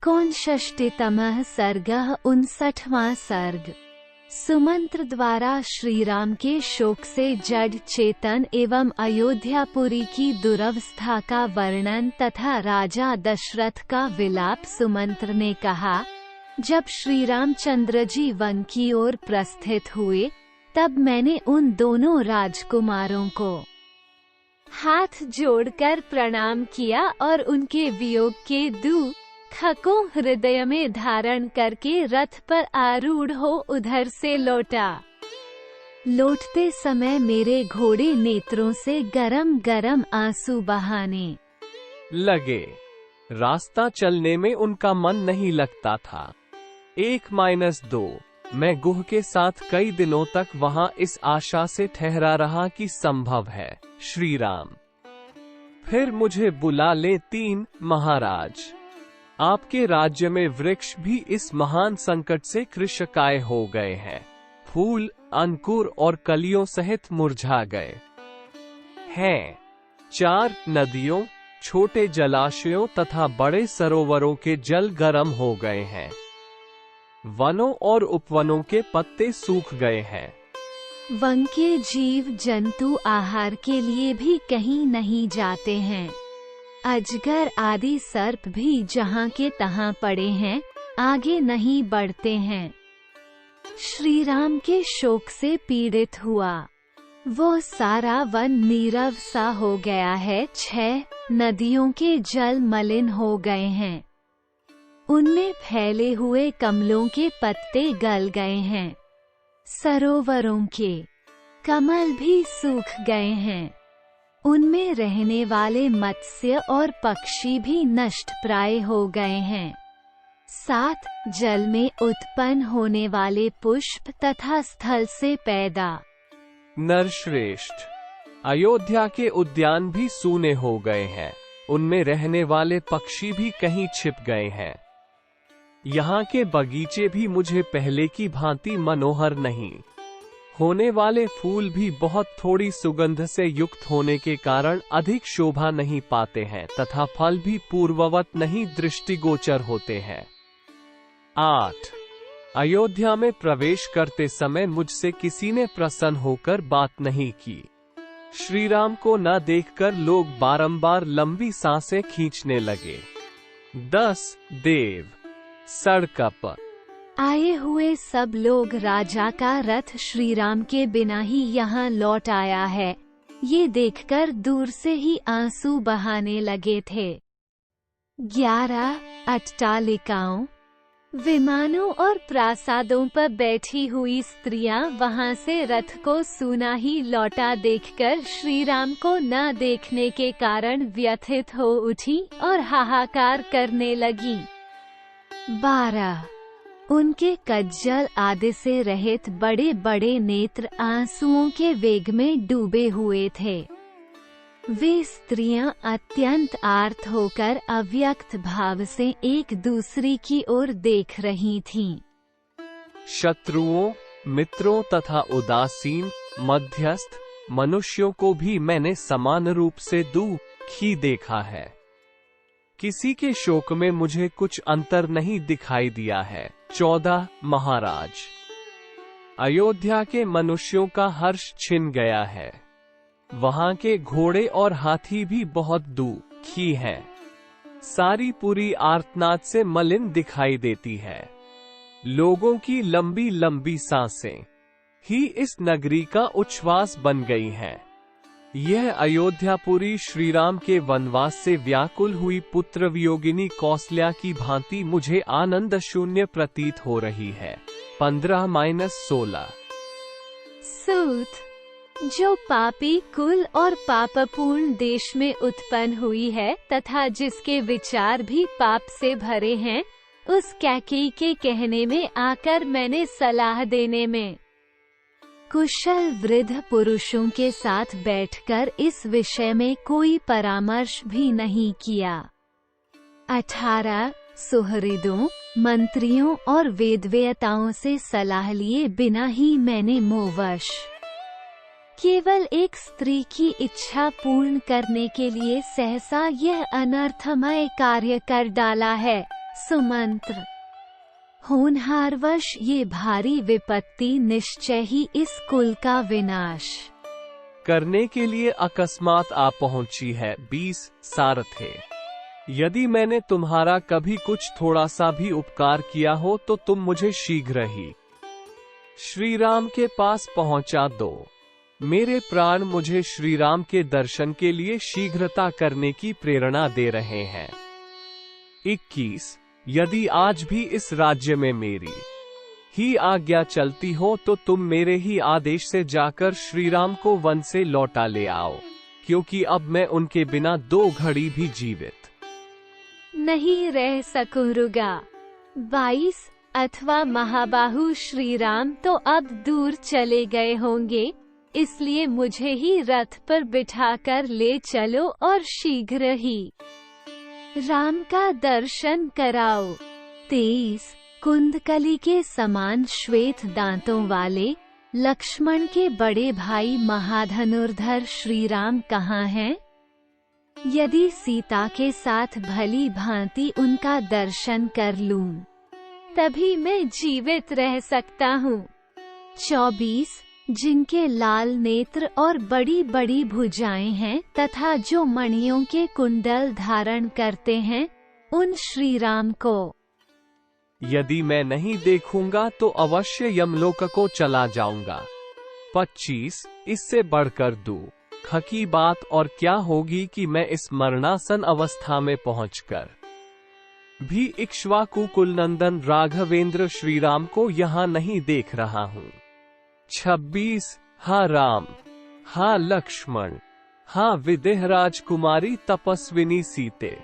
एकोनषष्टितमः सर्गः 59वां सर्ग। सुमंत्र द्वारा श्रीराम के शोक से जड़ चेतन एवं अयोध्यापुरी की दुरवस्था का वर्णन तथा राजा दशरथ का विलाप। सुमंत्र ने कहा, जब श्री रामचंद्र जी वन की ओर प्रस्थित हुए तब मैंने उन दोनों राजकुमारों को हाथ जोड़कर प्रणाम किया और उनके वियोग के दुख को हृदय में धारण करके रथ पर आरूढ़ हो उधर से लौटा। लौटते समय मेरे घोड़े नेत्रों से गरम गरम आंसू बहाने लगे। रास्ता चलने में उनका मन नहीं लगता था। 1-2 मैं गुह के साथ कई दिनों तक वहां इस आशा से ठहरा रहा कि संभव है श्री राम फिर मुझे बुला ले। 3 महाराज, आपके राज्य में वृक्ष भी इस महान संकट से कृशकाय हो गए हैं। फूल, अंकुर और कलियों सहित मुरझा गए हैं। 4 नदियों, छोटे जलाशयों तथा बड़े सरोवरों के जल गर्म हो गए हैं। वनों और उपवनों के पत्ते सूख गए हैं। वन के जीव जंतु आहार के लिए भी कहीं नहीं जाते हैं। अजगर आदि सर्प भी जहाँ के तहाँ पड़े हैं, आगे नहीं बढ़ते हैं। श्री राम के शोक से पीड़ित हुआ वो सारा वन नीरव सा हो गया है। 6 नदियों के जल मलिन हो गए हैं। उनमें फैले हुए कमलों के पत्ते गल गए हैं। सरोवरों के कमल भी सूख गए हैं। उनमें रहने वाले मत्स्य और पक्षी भी नष्ट प्राय हो गए हैं। 7 जल में उत्पन्न होने वाले पुष्प तथा स्थल से पैदा नरश्रेष्ठ अयोध्या के उद्यान भी सूने हो गए हैं। उनमें रहने वाले पक्षी भी कहीं छिप गए हैं। यहाँ के बगीचे भी मुझे पहले की भांति मनोहर नहीं। होने वाले फूल भी बहुत थोड़ी सुगंध से युक्त होने के कारण अधिक शोभा नहीं पाते हैं तथा फल भी पूर्ववत नहीं दृष्टिगोचर होते हैं। 8 अयोध्या में प्रवेश करते समय मुझसे किसी ने प्रसन्न होकर बात नहीं की। श्री राम को न देखकर लोग बारंबार लंबी सांसें खींचने लगे। 10 देव सड़क पर आए हुए सब लोग राजा का रथ श्री राम के बिना ही यहाँ लौट आया है, ये देखकर दूर से ही आंसू बहाने लगे थे। 11 अट्टालिकाओं, विमानों और प्रासादों पर बैठी हुई स्त्रियां वहां से रथ को सूना ही लौटा देखकर श्री राम को न देखने के कारण व्यथित हो उठी और हाहाकार करने लगी। 12 उनके कज्जल आदि से रहित बड़े बड़े नेत्र आंसुओं के वेग में डूबे हुए थे। वे स्त्रियां अत्यंत आर्त होकर अव्यक्त भाव से एक दूसरी की ओर देख रही थीं। शत्रुओं, मित्रों तथा उदासीन मध्यस्थ मनुष्यों को भी मैंने समान रूप से दुखी देखा है। किसी के शोक में मुझे कुछ अंतर नहीं दिखाई दिया है। 14 महाराज, अयोध्या के मनुष्यों का हर्ष छिन गया है। वहां के घोड़े और हाथी भी बहुत दुखी हैं। सारी पुरी आर्तनाद से मलिन दिखाई देती है। लोगों की लंबी लंबी सांसें ही इस नगरी का उच्छ्वास बन गई हैं। यह अयोध्यापुरी श्री राम के वनवास से व्याकुल हुई पुत्र वियोगिनी कौसल्या की भांति मुझे आनंद शून्य प्रतीत हो रही है। 15-16 सूत, जो पापी कुल और पापपूर्ण देश में उत्पन्न हुई है तथा जिसके विचार भी पाप से भरे हैं, उस कैकेयी के कहने में आकर मैंने सलाह देने में कुशल वृद्ध पुरुषों के साथ बैठकर इस विषय में कोई परामर्श भी नहीं किया। 18 सुहृदों, मंत्रियों और वेदवेताओं से सलाह लिए बिना ही मैंने मोहवश केवल एक स्त्री की इच्छा पूर्ण करने के लिए सहसा यह अनर्थमय कार्य कर डाला है। सुमंत्र। होनहारवश ये भारी विपत्ति निश्चय ही इस कुल का विनाश करने के लिए अकस्मात आ पहुंची है। 20 सारथे, यदि मैंने तुम्हारा कभी कुछ थोड़ा सा भी उपकार किया हो तो तुम मुझे शीघ्र ही श्री राम के पास पहुंचा दो। मेरे प्राण मुझे श्री राम के दर्शन के लिए शीघ्रता करने की प्रेरणा दे रहे हैं। 21 यदि आज भी इस राज्य में मेरी ही आज्ञा चलती हो तो तुम मेरे ही आदेश से जाकर श्री राम को वन से लौटा ले आओ, क्योंकि अब मैं उनके बिना 2 घड़ी भी जीवित नहीं रह सकूंगा। 22 अथवा महाबाहु श्री राम तो अब दूर चले गए होंगे, इसलिए मुझे ही रथ पर बिठाकर ले चलो और शीघ्र ही राम का दर्शन कराओ। 23 कुंदकली के समान श्वेत दांतों वाले लक्ष्मण के बड़े भाई महाधनुर्धर श्री राम कहाँ हैं? यदि सीता के साथ भली भांति उनका दर्शन कर लूं, तभी मैं जीवित रह सकता हूँ। 24 जिनके लाल नेत्र और बड़ी बड़ी भुजाएं हैं तथा जो मणियों के कुंडल धारण करते हैं, उन श्री राम को यदि मैं नहीं देखूंगा तो अवश्य यमलोक को चला जाऊंगा। 25 इससे बढ़कर दुख की बात और क्या होगी कि मैं इस मरणासन अवस्था में पहुंचकर भी इक्ष्वाकु कुलनंदन राघवेंद्र श्री राम को यहाँ नहीं देख रहा हूँ। 26 हाँ राम, हाँ लक्ष्मण, हाँ विदेह राजकुमारी तपस्विनी सीते,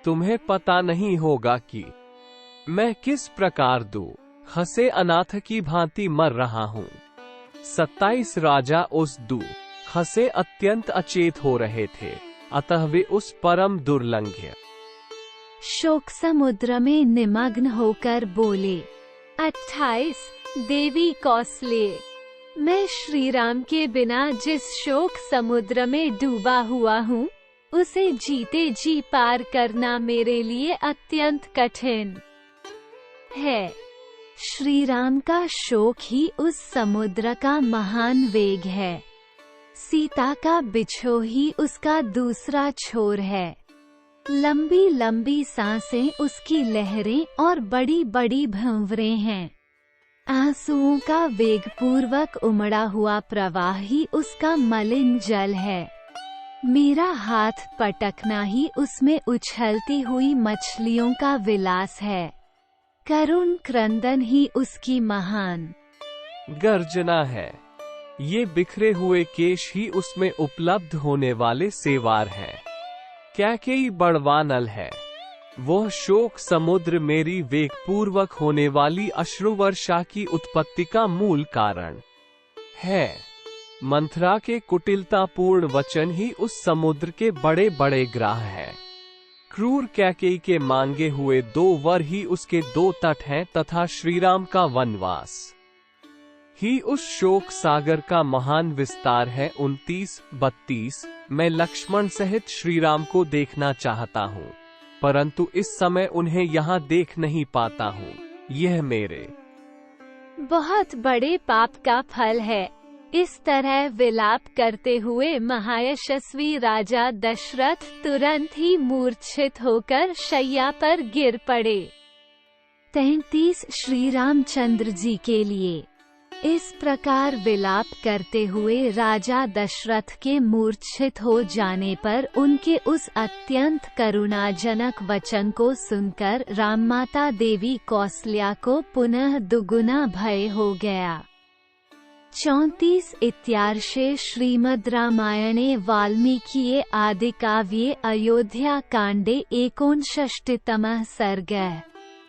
तुम्हें पता नहीं होगा कि मैं किस प्रकार दुख से अनाथ की भांति मर रहा हूँ। 27 राजा उस दुख से अत्यंत अचेत हो रहे थे, अतः वे उस परम दुर्लंघ्य शोक समुद्र में निमग्न होकर बोले। 28 देवी कौसल्य, मैं श्री राम के बिना जिस शोक समुद्र में डूबा हुआ हूँ, उसे जीते जी पार करना मेरे लिए अत्यंत कठिन है। श्री राम का शोक ही उस समुद्र का महान वेग है। सीता का बिछो ही उसका दूसरा छोर है। लंबी लंबी सांसें उसकी लहरें और बड़ी बड़ी भंवरें हैं। आंसुओं का वेग पूर्वक उमड़ा हुआ प्रवाह ही उसका मलिन जल है। मेरा हाथ पटकना ही उसमें उछलती हुई मछलियों का विलास है। करुण क्रंदन ही उसकी महान गर्जना है। ये बिखरे हुए केश ही उसमें उपलब्ध होने वाले सेवार हैं। कैकेयी बड़वानल है। वह शोक समुद्र मेरी वेगपूर्वक होने वाली अश्रुवर्षा की उत्पत्ति का मूल कारण है। मंथरा के कुटिलतापूर्ण वचन ही उस समुद्र के बड़े बड़े ग्राह हैं। क्रूर कैकेयी के मांगे हुए 2 वर ही उसके 2 तट हैं तथा श्रीराम का वनवास ही उस शोक सागर का महान विस्तार है। 29-32 मैं लक्ष्मण सहित श्रीराम को देखना चाहता हूँ, परंतु इस समय उन्हें यहाँ देख नहीं पाता हूँ। यह मेरे बहुत बड़े पाप का फल है। इस तरह विलाप करते हुए महायशस्वी राजा दशरथ तुरंत ही मूर्छित होकर शैया पर गिर पड़े। 33 श्री रामचंद्र जी के लिए। इस प्रकार विलाप करते हुए राजा दशरथ के मूर्छित हो जाने पर उनके उस अत्यंत करुणाजनक वचन को सुनकर राममाता देवी कौसल्या को पुनः दुगुना भय हो गया। 34 इत्यार्षे श्रीमद् रामायणे वाल्मीकिये आदिकाव्ये अयोध्या कांडे 59तमः सर्गः।